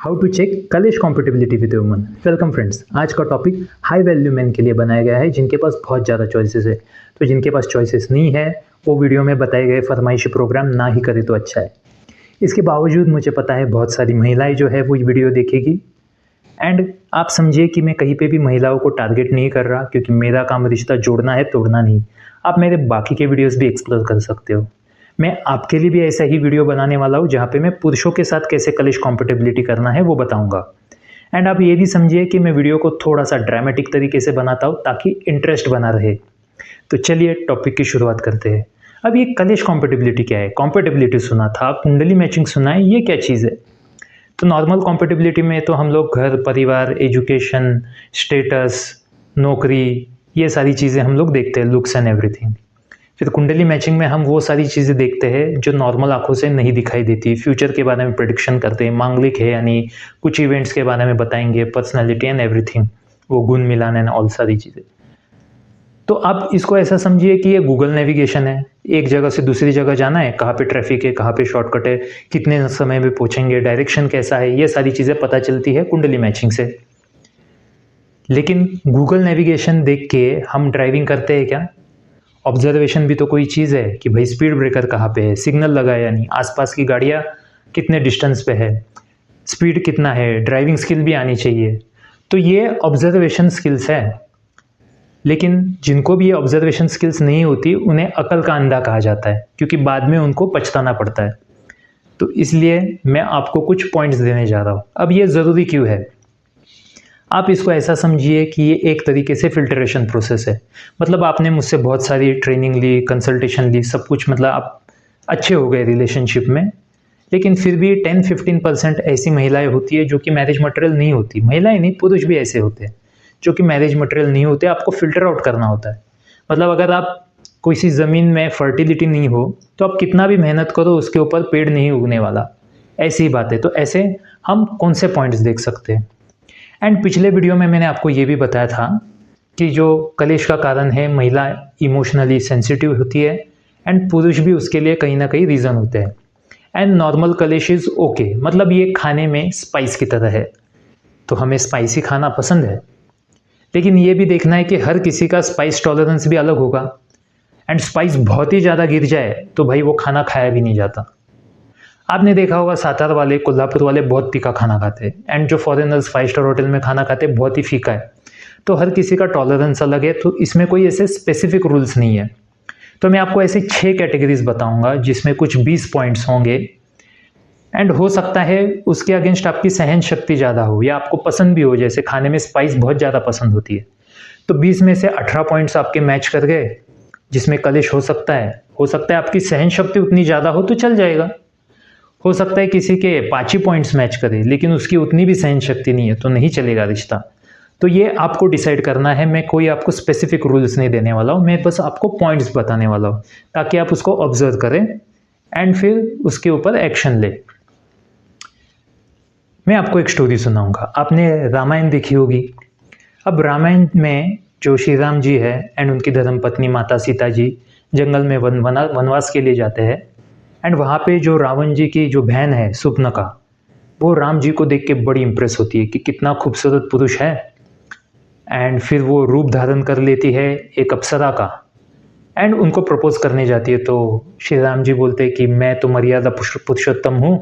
How to check कलेश compatibility with woman. Welcome friends, आज का टॉपिक हाई वैल्यू मैन के लिए बनाया गया है जिनके पास बहुत ज़्यादा चॉइसेस है। तो जिनके पास चॉइसेस नहीं है वो वीडियो में बताए गए फरमाइशी प्रोग्राम ना ही करे तो अच्छा है। इसके बावजूद मुझे पता है बहुत सारी महिलाएं जो है वो ये वीडियो देखेगी। एंड आप समझिए कि मैं कहीं पे भी महिलाओं को टारगेट नहीं कर रहा, क्योंकि मेरा काम रिश्ता जोड़ना है, तोड़ना नहीं। आप मेरे बाकी के वीडियोस भी एक्सप्लोर कर सकते हो। मैं आपके लिए भी ऐसा ही वीडियो बनाने वाला हूँ जहाँ पे मैं पुरुषों के साथ कैसे कलेश कॉम्पेटिबिलिटी करना है वो बताऊंगा। एंड आप ये भी समझिए कि मैं वीडियो को थोड़ा सा ड्रामेटिक तरीके से बनाता हूँ ताकि इंटरेस्ट बना रहे। तो चलिए टॉपिक की शुरुआत करते हैं। अब ये कलेश कॉम्पेटिबिलिटी क्या है? कॉम्पेटिबिलिटी सुना था, कुंडली मैचिंग सुना है, ये क्या चीज़ है? तो नॉर्मल कॉम्पेटिबिलिटी में तो हम लोग घर परिवार, एजुकेशन, स्टेटस, नौकरी, ये सारी चीज़ें हम लोग देखते हैं, लुक्स एंड एवरीथिंग। फिर कुंडली मैचिंग में हम वो सारी चीज़ें देखते हैं जो नॉर्मल आंखों से नहीं दिखाई देती। फ्यूचर के बारे में प्रेडिक्शन करते हैं, मांगलिक है यानी कुछ इवेंट्स के बारे में बताएंगे, पर्सनालिटी एंड एवरीथिंग, वो गुण मिलान एंड ऑल सारी चीज़ें। तो आप इसको ऐसा समझिए कि ये गूगल नेविगेशन है। एक जगह से दूसरी जगह जाना है, कहाँ पे ट्रैफिक है, कहाँ पे शॉर्टकट है, कितने समय में पहुंचेंगे, डायरेक्शन कैसा है, ये सारी चीज़ें पता चलती है कुंडली मैचिंग से। लेकिन गूगल नेविगेशन देख के हम ड्राइविंग करते हैं क्या? ऑब्जर्वेशन भी तो कोई चीज़ है कि भाई स्पीड ब्रेकर कहाँ पे है, सिग्नल लगा है या नहीं, आसपास की गाड़ियाँ कितने डिस्टेंस पे है, स्पीड कितना है, ड्राइविंग स्किल भी आनी चाहिए। तो ये ऑब्जर्वेशन स्किल्स है। लेकिन जिनको भी ये ऑब्जर्वेशन स्किल्स नहीं होती उन्हें अकल का अंधा कहा जाता है, क्योंकि बाद में उनको पछताना पड़ता है। तो इसलिए मैं आपको कुछ पॉइंट्स देने जा रहा हूँ। अब ये ज़रूरी क्यों है? आप इसको ऐसा समझिए कि ये एक तरीके से फिल्ट्रेशन प्रोसेस है। मतलब आपने मुझसे बहुत सारी ट्रेनिंग ली, कंसल्टेशन ली, सब कुछ, मतलब आप अच्छे हो गए रिलेशनशिप में, लेकिन फिर भी 10-15% ऐसी महिलाएं होती है जो कि मैरिज मटेरियल नहीं होती। महिलाएं नहीं, पुरुष भी ऐसे होते हैं जो कि मैरिज मटेरियल नहीं होते। आपको फिल्टर आउट करना होता है। मतलब अगर आप किसी ज़मीन में फर्टिलिटी नहीं हो तो आप कितना भी मेहनत करो उसके ऊपर पेड़ नहीं उगने वाला। ऐसी ही बात है। तो ऐसे हम कौन से पॉइंट्स देख सकते हैं? एंड पिछले वीडियो में मैंने आपको ये भी बताया था कि जो कलेश का कारण है, महिला इमोशनली सेंसिटिव होती है एंड पुरुष भी उसके लिए कहीं ना कहीं रीज़न होते हैं। एंड नॉर्मल कलेश इज़ ओके, मतलब ये खाने में स्पाइस की तरह है। तो हमें स्पाइसी खाना पसंद है, लेकिन ये भी देखना है कि हर किसी का स्पाइस टॉलरेंस भी अलग होगा। एंड स्पाइस बहुत ही ज़्यादा गिर जाए तो भाई वो खाना खाया भी नहीं जाता। आपने देखा होगा सातार वाले, कोल्हापुर वाले बहुत तीखा खाना खाते हैं, एंड जो फॉरेनर्स 5 स्टार होटल में खाना खाते हैं बहुत ही फीका है। तो हर किसी का टॉलरेंस अलग है, तो इसमें कोई ऐसे स्पेसिफिक रूल्स नहीं है। तो मैं आपको ऐसे 6 कैटेगरीज बताऊंगा जिसमें कुछ 20 पॉइंट्स होंगे। एंड हो सकता है उसके अगेंस्ट आपकी सहन शक्ति ज़्यादा हो या आपको पसंद भी हो, जैसे खाने में स्पाइस बहुत ज़्यादा पसंद होती है। तो 20 में से 18 पॉइंट्स आपके मैच कर गए जिसमें कलेश हो सकता है। हो सकता है आपकी सहन शक्ति उतनी ज़्यादा हो तो चल जाएगा। हो सकता है किसी के 5 ही पॉइंट्स मैच करे लेकिन उसकी उतनी भी सहन शक्ति नहीं है, तो नहीं चलेगा रिश्ता। तो ये आपको डिसाइड करना है। मैं कोई आपको स्पेसिफिक रूल्स नहीं देने वाला हूँ, मैं बस आपको पॉइंट्स बताने वाला हूँ ताकि आप उसको ऑब्जर्व करें एंड फिर उसके ऊपर एक्शन ले। मैं आपको एक स्टोरी सुनाऊंगा। आपने रामायण देखी होगी। अब रामायण में जो श्री राम जी है एंड उनकी धर्मपत्नी माता सीता जी जंगल में वनवास के लिए जाते हैं। एंड वहाँ पे जो रावण जी की जो बहन है सुपनका, वो राम जी को देख के बड़ी इंप्रेस होती है कि कितना खूबसूरत पुरुष है। एंड फिर वो रूप धारण कर लेती है एक अप्सरा का एंड उनको प्रपोज करने जाती है। तो श्री राम जी बोलते हैं कि मैं तो मर्यादा पुरुषोत्तम हूँ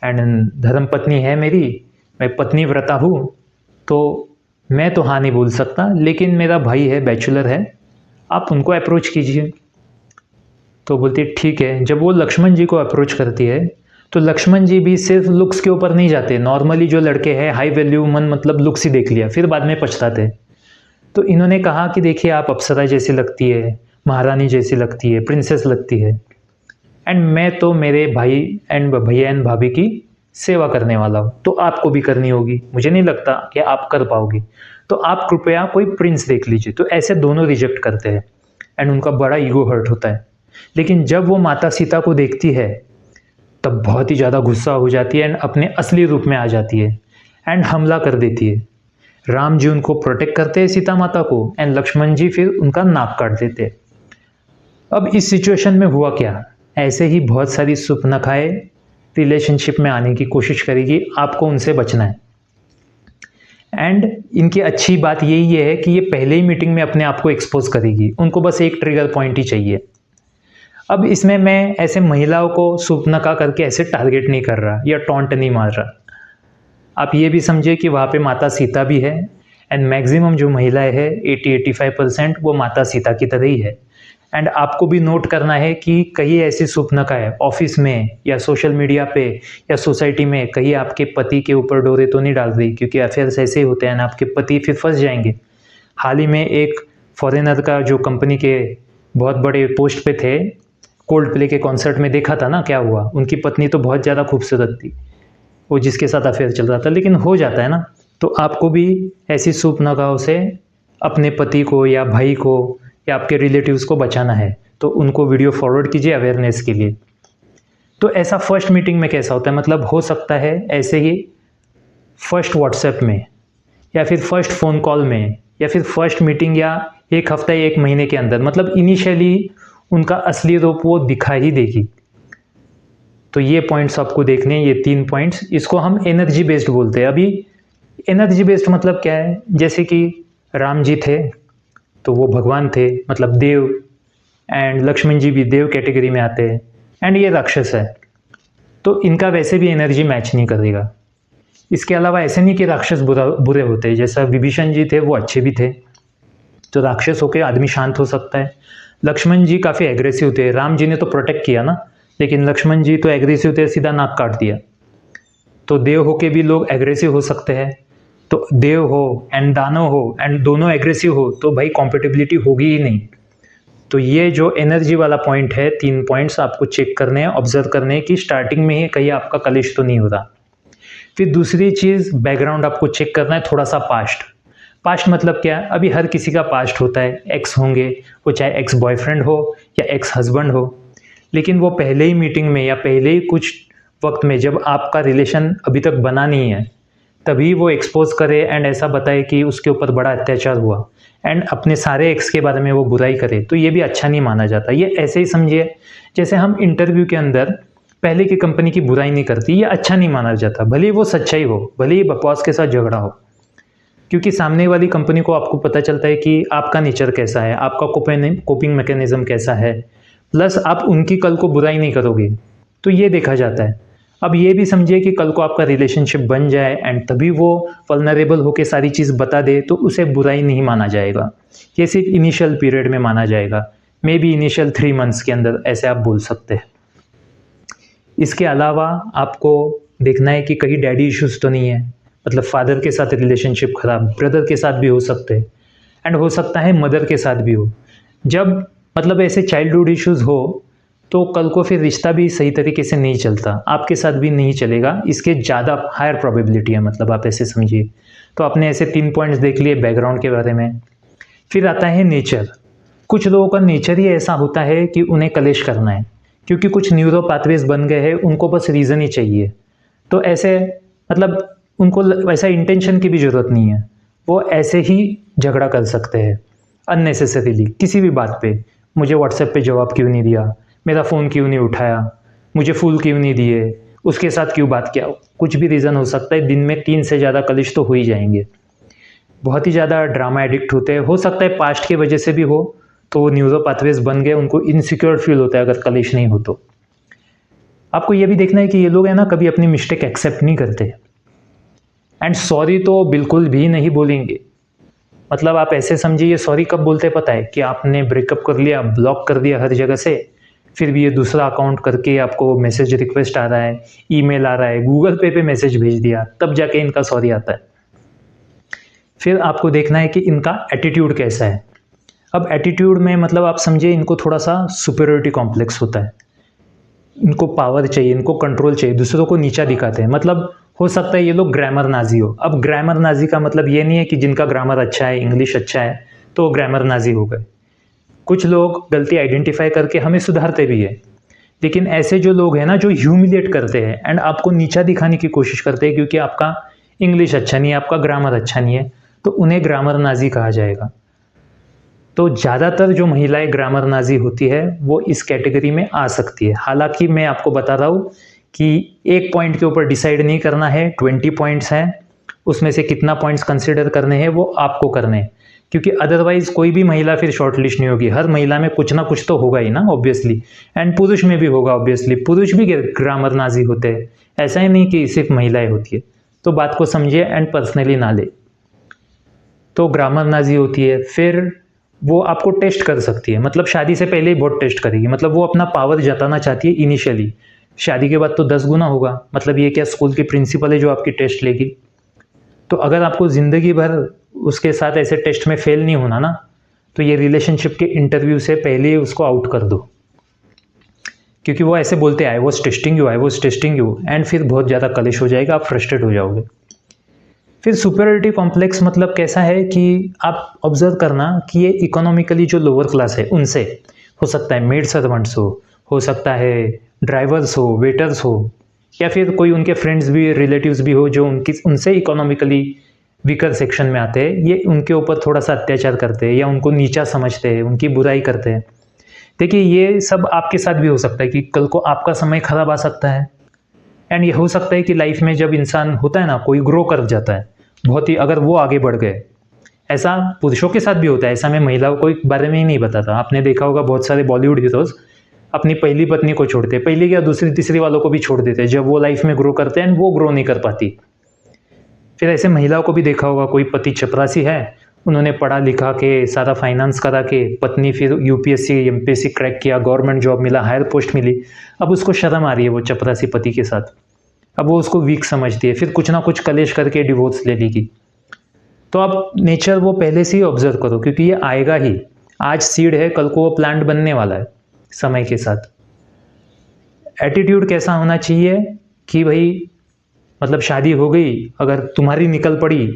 एंड धर्मपत्नी है मेरी, मैं पत्नी व्रता हूँ, तो मैं तो हाँ नहीं बोल सकता, लेकिन मेरा भाई है, बैचलर है, आप उनको अप्रोच कीजिए। तो बोलती है ठीक है। जब वो लक्ष्मण जी को अप्रोच करती है तो लक्ष्मण जी भी सिर्फ लुक्स के ऊपर नहीं जाते। नॉर्मली जो लड़के हैं हाई वैल्यू मन, मतलब लुक्स ही देख लिया, फिर बाद में पछताते। तो इन्होंने कहा कि देखिए आप अप्सरा जैसी लगती है, महारानी जैसी लगती है, प्रिंसेस लगती है, एंड मैं तो मेरे भाई एंड भैया एंड भाभी की सेवा करने वाला हूँ, तो आपको भी करनी होगी। मुझे नहीं लगता कि आप कर पाओगे, तो आप कृपया कोई प्रिंस देख लीजिए। तो ऐसे दोनों रिजेक्ट करते हैं एंड उनका बड़ा ईगो हर्ट होता है। लेकिन जब वो माता सीता को देखती है तब बहुत ही ज़्यादा गुस्सा हो जाती है एंड अपने असली रूप में आ जाती है एंड हमला कर देती है। राम जी उनको प्रोटेक्ट करते हैं सीता माता को एंड लक्ष्मण जी फिर उनका नाक काट देते हैं। अब इस सिचुएशन में हुआ क्या? ऐसे ही बहुत सारी सुपनखाएं रिलेशनशिप में आने की कोशिश करेगी, आपको उनसे बचना है। एंड इनकी अच्छी बात यही है कि ये पहले ही मीटिंग में अपने आप को एक्सपोज करेगी, उनको बस एक ट्रिगर पॉइंट ही चाहिए। अब इसमें मैं ऐसे महिलाओं को सूर्पनखा करके ऐसे टारगेट नहीं कर रहा या टॉन्ट नहीं मार रहा। आप ये भी समझिए कि वहाँ पे माता सीता भी है, एंड मैक्सिमम जो महिलाएं है 80-85% वो माता सीता की तरह ही है। एंड आपको भी नोट करना है कि कहीं ऐसी सूर्पनखा है ऑफिस में या सोशल मीडिया पे या सोसाइटी में, कहीं आपके पति के ऊपर डोरे तो नहीं डाल रही, क्योंकि अफेयर्स ऐसे ही होते हैं ना, आपके पति फिर फंस जाएंगे। हाल ही में एक फॉरेनर का जो कंपनी के बहुत बड़े पोस्ट पे थे, कोल्ड प्ले के कॉन्सर्ट में देखा था ना क्या हुआ, उनकी पत्नी तो बहुत ज़्यादा खूबसूरत थी, वो जिसके साथ अफेयर चल रहा था, लेकिन हो जाता है ना। तो आपको भी ऐसी सूर्पनखाओं से अपने पति को या भाई को या आपके रिलेटिव्स को बचाना है, तो उनको वीडियो फॉरवर्ड कीजिए अवेयरनेस के लिए। तो ऐसा फर्स्ट मीटिंग में कैसा होता है, मतलब हो सकता है ऐसे ही फर्स्ट व्हाट्सएप में या फिर फर्स्ट फ़ोन कॉल में या फिर फर्स्ट मीटिंग या एक हफ्ता या एक महीने के अंदर, मतलब इनिशियली उनका असली रूप वो दिखा ही देगी। तो ये पॉइंट्स आपको देखने हैं, ये 3 पॉइंट्स, इसको हम एनर्जी बेस्ड बोलते हैं। अभी एनर्जी बेस्ड मतलब क्या है, जैसे कि राम जी थे तो वो भगवान थे, मतलब देव, एंड लक्ष्मण जी भी देव कैटेगरी में आते हैं, एंड ये राक्षस है, तो इनका वैसे भी एनर्जी मैच नहीं करेगा। इसके अलावा ऐसे नहीं कि राक्षस बुरे होते हैं, जैसा विभीषण जी थे वो अच्छे भी थे, तो राक्षस होकर आदमी शांत हो सकता है। लक्ष्मण जी काफ़ी एग्रेसिव थे, राम जी ने तो प्रोटेक्ट किया ना, लेकिन लक्ष्मण जी तो एग्रेसिव थे, सीधा नाक काट दिया। तो देव होके भी लोग एग्रेसिव हो सकते हैं, तो देव हो एंड दानव हो एंड दोनों एग्रेसिव हो तो भाई कॉम्पेटिबिलिटी होगी ही नहीं। तो ये जो एनर्जी वाला पॉइंट है, 3 पॉइंट्स आपको चेक करने हैं, ऑब्जर्व करने हैं कि स्टार्टिंग में ही कहीं आपका कलेश तो नहीं हो रहा। फिर दूसरी चीज़, बैकग्राउंड आपको चेक करना है, थोड़ा सा पास्ट मतलब क्या है, अभी हर किसी का पास्ट होता है, एक्स होंगे, वो चाहे एक्स बॉयफ्रेंड हो या एक्स हस्बैंड हो, लेकिन वो पहले ही मीटिंग में या पहले ही कुछ वक्त में जब आपका रिलेशन अभी तक बना नहीं है, तभी वो एक्सपोज करे एंड ऐसा बताए कि उसके ऊपर बड़ा अत्याचार हुआ, एंड अपने सारे एक्स के बारे में वो बुराई करे, तो ये भी अच्छा नहीं माना जाता। ये ऐसे ही समझिए जैसे हम इंटरव्यू के अंदर पहले की कंपनी की बुराई नहीं करती, ये अच्छा नहीं माना जाता, भले ही वो सच्चाई हो, भले ही बकवास के साथ झगड़ा हो, क्योंकि सामने वाली कंपनी को आपको पता चलता है कि आपका नेचर कैसा है, आपका कोपिंग मैकेनिज्म कैसा है, प्लस आप उनकी कल को बुराई नहीं करोगे, तो ये देखा जाता है। अब ये भी समझिए कि कल को आपका रिलेशनशिप बन जाए एंड तभी वो वल्नरेबल होकर सारी चीज़ बता दे, तो उसे बुराई नहीं माना जाएगा, ये सिर्फ इनिशियल पीरियड में माना जाएगा, मे बी इनिशियल 3 मंथ्स के अंदर, ऐसे आप बोल सकते हैं। इसके अलावा आपको देखना है कि कहीं डैडी इश्यूज़ तो नहीं है, मतलब फादर के साथ रिलेशनशिप खराब, ब्रदर के साथ भी हो सकते हैं, एंड हो सकता है मदर के साथ भी हो। जब मतलब ऐसे चाइल्डहुड इश्यूज़ हो तो कल को फिर रिश्ता भी सही तरीके से नहीं चलता, आपके साथ भी नहीं चलेगा, इसके ज़्यादा हायर प्रोबेबिलिटी है, मतलब आप ऐसे समझिए। तो आपने ऐसे 3 पॉइंट्स देख लिए बैकग्राउंड के बारे में। फिर आता है नेचर। कुछ लोगों का नेचर ही ऐसा होता है कि उन्हें कलेश करना है, क्योंकि कुछ न्यूरो पाथवेज बन गए हैं, उनको बस रीज़न ही चाहिए। तो ऐसे मतलब उनको वैसा इंटेंशन की भी ज़रूरत नहीं है, वो ऐसे ही झगड़ा कर सकते हैं अननेसेसरीली किसी भी बात पे। मुझे व्हाट्सएप पे जवाब क्यों नहीं दिया, मेरा फ़ोन क्यों नहीं उठाया, मुझे फूल क्यों नहीं दिए, उसके साथ क्यों बात किया, कुछ भी रीज़न हो सकता है। दिन में 3 से ज़्यादा कलेश तो हो ही जाएंगे। बहुत ही ज़्यादा ड्रामा एडिक्ट होते हैं, हो सकता है पास्ट की वजह से भी हो, तो वो न्यूरो पाथवेज बन गए, उनको इनसिक्योर फील होता है अगर कलेश नहीं हो तो। आपको ये भी देखना है कि ये लोग है ना कभी अपनी मिस्टेक एक्सेप्ट नहीं करते, एंड सॉरी तो बिल्कुल भी नहीं बोलेंगे। मतलब आप ऐसे समझिए, ये सॉरी कब बोलते हैं पता है, कि आपने ब्रेकअप कर लिया, ब्लॉक कर दिया हर जगह से, फिर भी ये दूसरा अकाउंट करके आपको मैसेज रिक्वेस्ट आ रहा है, ईमेल आ रहा है, गूगल पे मैसेज भेज दिया, तब जाके इनका सॉरी आता है। फिर आपको देखना है कि इनका एटीट्यूड कैसा है। अब एटीट्यूड में मतलब आप समझिए इनको थोड़ा सा सुपीरियरिटी कॉम्प्लेक्स होता है, इनको पावर चाहिए, इनको कंट्रोल चाहिए, दूसरों को नीचा दिखाते हैं। मतलब हो सकता है ये लोग ग्रामर नाजी हो। अब ग्रामर नाजी का मतलब ये नहीं है कि जिनका ग्रामर अच्छा है, इंग्लिश अच्छा है, तो ग्रामर नाजी हो गए। कुछ लोग गलती आइडेंटिफाई करके हमें सुधारते भी है, लेकिन ऐसे जो लोग हैं ना जो ह्यूमिलिएट करते हैं एंड आपको नीचा दिखाने की कोशिश करते हैं क्योंकि आपका इंग्लिश अच्छा नहीं है, आपका ग्रामर अच्छा नहीं है, तो उन्हें ग्रामर नाजी कहा जाएगा। तो ज़्यादातर जो महिलाएं ग्रामर नाजी होती है वो इस कैटेगरी में आ सकती है। हालांकि मैं आपको बता रहा हूँ कि एक पॉइंट के ऊपर डिसाइड नहीं करना है, 20 पॉइंट्स हैं, उसमें से कितना पॉइंट्स कंसिडर करने हैं वो आपको करने हैं, क्योंकि अदरवाइज कोई भी महिला फिर शॉर्ट लिस्ट नहीं होगी। हर महिला में कुछ ना कुछ तो होगा ही ना ऑब्वियसली, एंड पुरुष में भी होगा ऑब्वियसली। पुरुष भी ग्रामर नाजी होते हैं, ऐसा ही नहीं कि सिर्फ महिलाएं होती है। तो बात को समझिए एंड पर्सनली ना ले। तो ग्रामर नाजी होती है, फिर वो आपको टेस्ट कर सकती है, मतलब शादी से पहले ही बहुत टेस्ट करेगी, मतलब वो अपना पावर जताना चाहती है इनिशियली। शादी के बाद तो 10 गुना होगा, मतलब ये क्या स्कूल की प्रिंसिपल है जो आपकी टेस्ट लेगी। तो अगर आपको ज़िंदगी भर उसके साथ ऐसे टेस्ट में फेल नहीं होना ना, तो ये रिलेशनशिप के इंटरव्यू से पहले ही उसको आउट कर दो, क्योंकि वो ऐसे बोलते हैं I was testing you, I was testing you, and फिर बहुत ज़्यादा कलेश हो जाएगा, आप फ्रस्ट्रेट हो जाओगे। फिर सुपीरियरिटी कॉम्प्लेक्स मतलब कैसा है कि आप ऑब्जर्व करना कि ये इकोनॉमिकली जो लोअर क्लास है उनसे, हो सकता है मेड सर्वेंट्स हो सकता है ड्राइवर्स हो, वेटर्स हो, या फिर कोई उनके फ्रेंड्स भी, रिलेटिव्स भी हो जो उनसे इकोनॉमिकली वीकर सेक्शन में आते हैं, ये उनके ऊपर थोड़ा सा अत्याचार करते हैं या उनको नीचा समझते हैं, उनकी बुराई करते हैं। देखिए ये सब आपके साथ भी हो सकता है कि कल को आपका समय खराब आ सकता है। एंड ये हो सकता है कि लाइफ में जब इंसान होता है ना, कोई ग्रो कर जाता है बहुत ही, अगर वो आगे बढ़ गए, ऐसा पुरुषों के साथ भी होता है, ऐसा मैं महिलाओं को बारे में ही नहीं बताता। आपने देखा होगा बहुत सारे बॉलीवुड हीरोज अपनी पहली पत्नी को छोड़ते, पहली या दूसरी तीसरी वालों को भी छोड़ देते जब वो लाइफ में ग्रो करते हैं, वो ग्रो नहीं कर पाती। फिर ऐसे महिलाओं को भी देखा होगा, कोई पति चपरासी है, उन्होंने पढ़ा लिखा के सारा फाइनेंस करा के, पत्नी फिर यूपीएससी एमपीएससी क्रैक किया, गवर्नमेंट जॉब मिला, हायर पोस्ट मिली, अब उसको शर्म आ रही है वो चपरासी पति के साथ, अब वो उसको वीक समझती है, फिर कुछ ना कुछ कलेश करके डिवोर्स ले लेगी। तो आप नेचर वो पहले से ही ऑब्जर्व करो, क्योंकि ये आएगा ही। आज सीड है, कल को वो प्लांट बनने वाला है समय के साथ। एटीट्यूड कैसा होना चाहिए कि भाई मतलब शादी हो गई, अगर तुम्हारी निकल पड़ी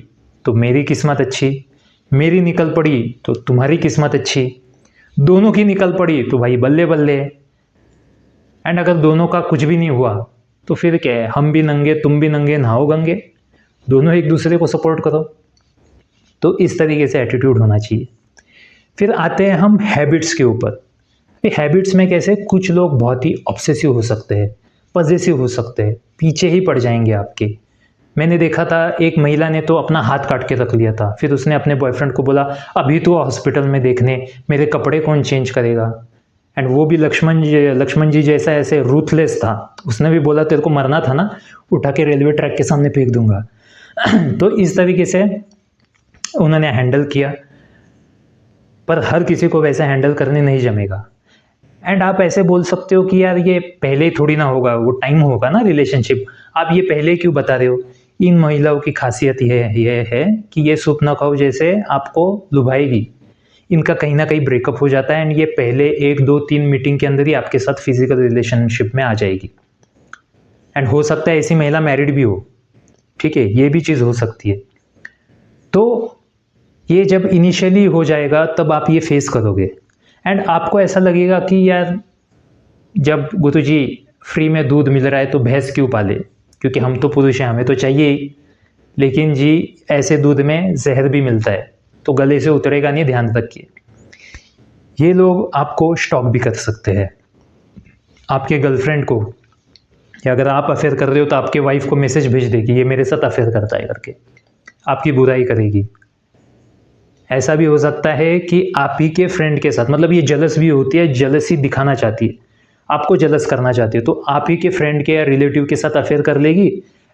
तो मेरी किस्मत अच्छी, मेरी निकल पड़ी तो तुम्हारी किस्मत अच्छी, दोनों की निकल पड़ी तो भाई बल्ले बल्ले। एंड अगर दोनों का कुछ भी नहीं हुआ तो फिर क्या है, हम भी नंगे तुम भी नंगे, नहाओ गंगे, दोनों एक दूसरे को सपोर्ट करो। तो इस तरीके से एटीट्यूड होना चाहिए। फिर आते हैं हम हैबिट्स के ऊपर। हैबिट्स में कैसे, कुछ लोग बहुत ही ऑब्सेसिव हो सकते हैं, पॉजेसिव हो सकते हैं, पीछे ही पड़ जाएंगे आपके। मैंने देखा था एक महिला ने तो अपना हाथ काट के रख लिया था, फिर उसने अपने बॉयफ्रेंड को बोला अभी तो हॉस्पिटल में देखने, मेरे कपड़े कौन चेंज करेगा। एंड वो भी लक्ष्मण जी जैसा ऐसे रूथलेस था, उसने भी बोला तेरे को मरना था ना, उठा के रेलवे ट्रैक के सामने फेंक दूंगा। तो इस तरीके से उन्होंने हैंडल किया, पर हर किसी को वैसे हैंडल करने नहीं जमेगा। एंड आप ऐसे बोल सकते हो कि यार ये पहले ही थोड़ी ना होगा, वो टाइम होगा ना रिलेशनशिप, आप ये पहले क्यों बता रहे हो। इन महिलाओं की खासियत ये है कि ये सूप ना खाओ जैसे आपको लुभाएगी। इनका कहीं ना कहीं ब्रेकअप हो जाता है एंड ये पहले 1 2 3 मीटिंग के अंदर ही आपके साथ फिजिकल रिलेशनशिप में आ जाएगी। एंड हो सकता है ऐसी महिला मैरिड भी हो, ठीक है, ये भी चीज़ हो सकती है। तो ये जब इनिशियली हो जाएगा तब आप ये फेस करोगे एंड आपको ऐसा लगेगा कि यार जब गुरु जी फ्री में दूध मिल रहा है तो भैंस क्यों पाले, क्योंकि हम तो पुरुष हैं, हमें तो चाहिए ही। लेकिन जी ऐसे दूध में जहर भी मिलता है, तो गले से उतरेगा नहीं, ध्यान रखिए। ये लोग आपको स्टॉक भी कर सकते हैं, आपके गर्लफ्रेंड को, या अगर आप अफेयर कर रहे हो तो आपके वाइफ को मैसेज भेज देगी ये मेरे साथ अफेयर करता है करके, आपकी बुराई करेगी। ऐसा भी हो सकता है कि आप ही के फ्रेंड के साथ, मतलब ये जलस भी होती है, जलसी दिखाना चाहती है, आपको जलस करना चाहती है, तो आप ही के फ्रेंड के या रिलेटिव के साथ अफेयर कर लेगी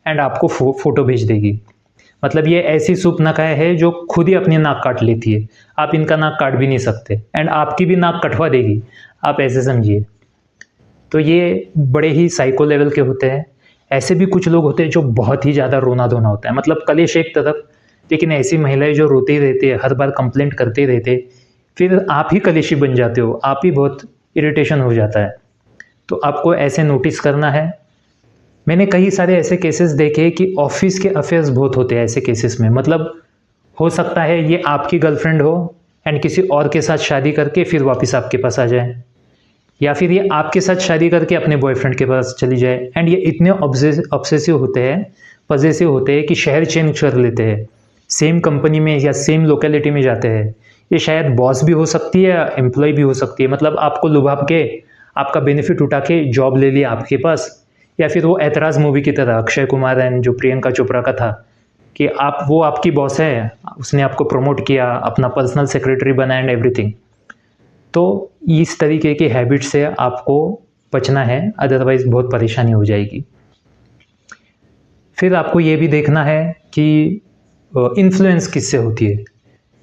एंड आपको फोटो भेज देगी। मतलब ये ऐसी सूर्पनखा है जो खुद ही अपनी नाक काट लेती है, आप इनका नाक काट भी नहीं सकते एंड आपकी भी नाक कटवा देगी, आप ऐसे समझिए। तो ये बड़े ही साइको लेवल के होते हैं। ऐसे भी कुछ लोग होते हैं जो बहुत ही ज़्यादा रोना धोना होता है, मतलब कलेश एक तरफ, लेकिन ऐसी महिलाएं जो रोती रहती है, हर बार कंप्लेंट करते रहते, फिर आप ही कलेशी बन जाते हो, आप ही बहुत इरिटेशन हो जाता है। तो आपको ऐसे नोटिस करना है। मैंने कई सारे ऐसे केसेस देखे कि ऑफिस के अफेयर्स बहुत होते हैं ऐसे केसेस में, मतलब हो सकता है ये आपकी गर्लफ्रेंड हो एंड किसी और के साथ शादी करके फिर वापस आपके पास आ जाए, या फिर ये आपके साथ शादी करके अपने बॉयफ्रेंड के पास चली जाए। एंड ये इतने ऑब्सेसिव होते हैं, पॉजेसिव होते हैं कि शहर चेंज कर लेते हैं, सेम कंपनी में या सेम लोकेलिटी में जाते हैं। ये शायद बॉस भी हो सकती है या एम्प्लॉय भी हो सकती है, मतलब आपको लुभाव के, आपका बेनिफिट उठा के जॉब ले लिया आपके पास, या फिर वो ऐतराज़ मूवी की तरह अक्षय कुमार एंड जो प्रियंका चोपड़ा का था कि वो आपकी बॉस है, उसने आपको प्रमोट किया, अपना पर्सनल सेक्रेटरी बना एंड एवरीथिंग। तो इस तरीके की हैबिट से आपको बचना है, अदरवाइज़ बहुत परेशानी हो जाएगी। फिर आपको ये भी देखना है कि इन्फ्लुएंस किससे होती है,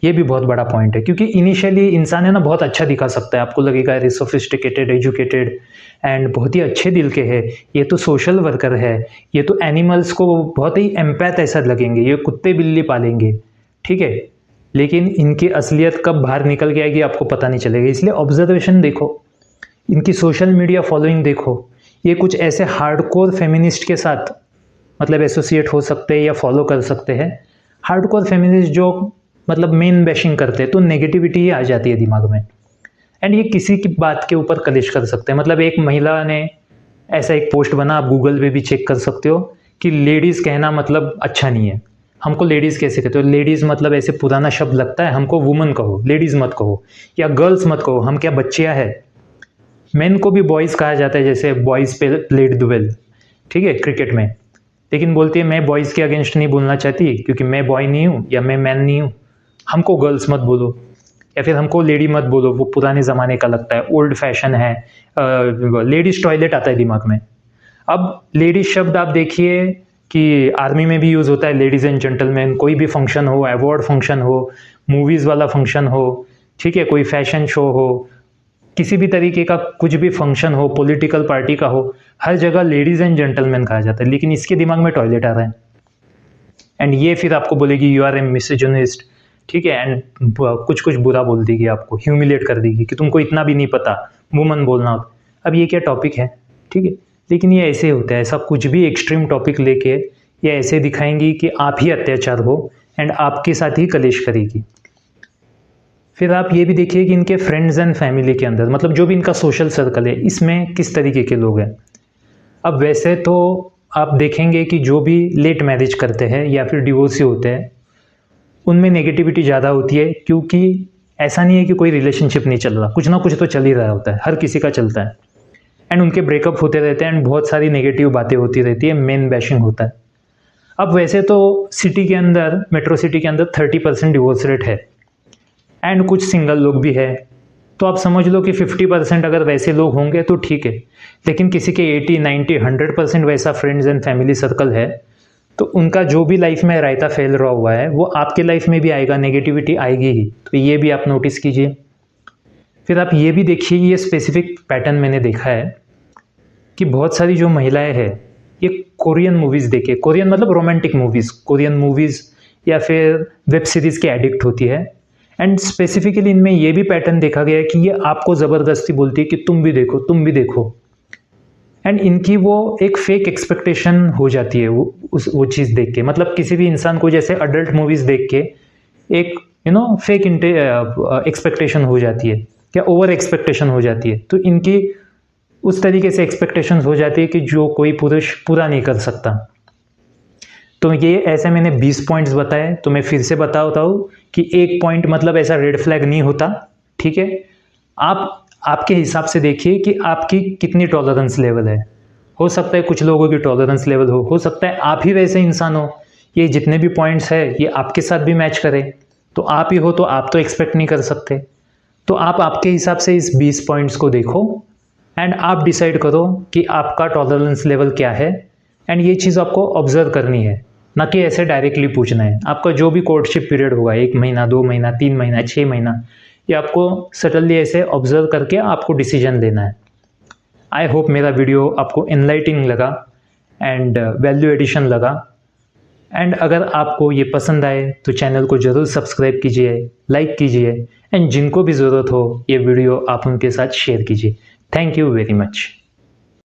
ये भी बहुत बड़ा पॉइंट है, क्योंकि इनिशियली इंसान है ना बहुत अच्छा दिखा सकता है, आपको लगेगा अरे सोफिस्टिकेटेड, एजुकेटेड एंड बहुत ही अच्छे दिल के है, ये तो सोशल वर्कर है, ये तो एनिमल्स को बहुत ही एम्पैथ ऐसा लगेंगे, ये कुत्ते बिल्ली पालेंगे, ठीक है। लेकिन इनकी असलियत कब बाहर निकल के आएगी आपको पता नहीं चलेगा। इसलिए ऑब्जर्वेशन देखो, इनकी सोशल मीडिया फॉलोइंग देखो, ये कुछ ऐसे हार्डकोर फेमिनिस्ट के साथ मतलब एसोसिएट हो सकते हैं या फॉलो कर सकते हैं। हार्डकोर फेमिनिस्ट जो मतलब मेन बैशिंग करते हैं, तो नेगेटिविटी ही आ जाती है दिमाग में, एंड ये किसी की बात के ऊपर कलिश कर सकते हैं। मतलब एक महिला ने ऐसा एक पोस्ट बना, आप गूगल पे भी चेक कर सकते हो, कि लेडीज़ कहना मतलब अच्छा नहीं है, हमको लेडीज़ कैसे कहते हो, लेडीज़ मतलब ऐसे पुराना शब्द लगता है, हमको वुमन कहो, लेडीज़ मत कहो, या गर्ल्स मत कहो, हम क्या बच्चियाँ हैं। मेन को भी बॉयज़ कहा जाता है, जैसे बॉयज़ पे प्लेड द वेल, ठीक है, क्रिकेट में। लेकिन बोलती है मैं बॉयज़ के अगेंस्ट नहीं बोलना चाहती, क्योंकि मैं बॉय नहीं हूँ या मैं मैन नहीं हूँ, हमको गर्ल्स मत बोलो या फिर हमको लेडी मत बोलो, वो पुराने ज़माने का लगता है, ओल्ड फैशन है। लेडीज़ टॉयलेट आता है दिमाग में। अब लेडीज़ शब्द आप देखिए कि आर्मी में भी यूज़ होता है, लेडीज़ एंड जेंटलमैन, कोई भी फंक्शन हो, अवार्ड फंक्शन हो, मूवीज़ वाला फंक्शन हो, ठीक है, कोई फैशन शो हो, किसी भी तरीके का कुछ भी फंक्शन हो, पॉलिटिकल पार्टी का हो, हर जगह लेडीज़ एंड जेंटलमैन कहा जाता है, लेकिन इसके दिमाग में टॉयलेट आ रहा है। एंड ये फिर आपको बोलेगी यू आर ए मिसोजिनिस्ट, ठीक है, एंड कुछ कुछ बुरा बोल देगी, आपको ह्यूमिलेट कर देगी कि तुमको इतना भी नहीं पता, वुमन बोलना। अब ये क्या टॉपिक है, ठीक है। लेकिन ये ऐसे होता है, ऐसा कुछ भी एक्सट्रीम टॉपिक लेके ये ऐसे दिखाएंगी कि आप ही अत्याचार हो एंड आपके साथ ही कलेश करेगी। फिर आप ये भी देखिए कि इनके फ्रेंड्स एंड फैमिली के अंदर, मतलब जो भी इनका सोशल सर्कल है, इसमें किस तरीके के लोग हैं। अब वैसे तो आप देखेंगे कि जो भी लेट मैरिज करते हैं या फिर डिवोर्सी होते हैं, उनमें नेगेटिविटी ज़्यादा होती है, क्योंकि ऐसा नहीं है कि कोई रिलेशनशिप नहीं चल रहा, कुछ ना कुछ तो चल ही रहा होता है, हर किसी का चलता है, एंड उनके ब्रेकअप होते रहते हैं एंड बहुत सारी नेगेटिव बातें होती रहती है, मेन बैशिंग होता है। अब वैसे तो सिटी के अंदर, मेट्रो सिटी के अंदर 30% डिवोर्स रेट है एंड कुछ सिंगल लोग भी है, तो आप समझ लो कि 50% अगर वैसे लोग होंगे तो ठीक है। लेकिन किसी के 80, 90, 100% वैसा फ्रेंड्स एंड फैमिली सर्कल है, तो उनका जो भी लाइफ में रायता फैल रहा हुआ है वो आपके लाइफ में भी आएगा, नेगेटिविटी आएगी ही, तो ये भी आप नोटिस कीजिए। फिर आप ये भी देखिए, ये स्पेसिफिक पैटर्न मैंने देखा है कि बहुत सारी जो महिलाएं हैं ये कोरियन मूवीज़ देखे, कोरियन मतलब रोमांटिक मूवीज़, कोरियन मूवीज़ या फिर वेब सीरीज़ के एडिक्ट होती है, एंड स्पेसिफिकली इनमें ये भी पैटर्न देखा गया है कि ये आपको ज़बरदस्ती बोलती है कि तुम भी देखो, तुम भी देखो, एंड इनकी वो एक फेक एक्सपेक्टेशन हो जाती है वो चीज़ देख के। मतलब किसी भी इंसान को जैसे अडल्ट मूवीज़ देख के एक फेक एक्सपेक्टेशन हो जाती है, या ओवर एक्सपेक्टेशन हो जाती है, तो इनकी उस तरीके से एक्सपेक्टेशंस हो जाती है कि जो कोई पुरुष पूरा नहीं कर सकता। तो ये ऐसे मैंने 20 पॉइंट्स बताए, तो मैं फिर से बताता हूँ कि एक पॉइंट मतलब ऐसा रेड फ्लैग नहीं होता, ठीक है। आप आपके हिसाब से देखिए कि आपकी कितनी टॉलरेंस लेवल है। हो सकता है कुछ लोगों की टॉलरेंस लेवल हो सकता है आप ही वैसे इंसान हो, ये जितने भी पॉइंट्स है ये आपके साथ भी मैच करे, तो आप ही हो, तो आप तो एक्सपेक्ट नहीं कर सकते। तो आप आपके हिसाब से इस 20 पॉइंट्स को देखो एंड आप डिसाइड करो कि आपका टॉलरेंस लेवल क्या है, एंड ये चीज़ आपको ऑब्जर्व करनी है, ना कि ऐसे डायरेक्टली पूछना है। आपका जो भी कोर्टशिप पीरियड होगा, 1 महीना, 2 महीना, 3 महीना, 6 महीना, ये आपको सटनली ऐसे ऑब्जर्व करके आपको डिसीजन लेना है। आई होप मेरा वीडियो आपको एनलाइटिंग लगा एंड वैल्यू एडिशन लगा, एंड अगर आपको ये पसंद आए तो चैनल को ज़रूर सब्सक्राइब कीजिए, लाइक कीजिए, एंड जिनको भी ज़रूरत हो ये वीडियो आप उनके साथ शेयर कीजिए। Thank you very much.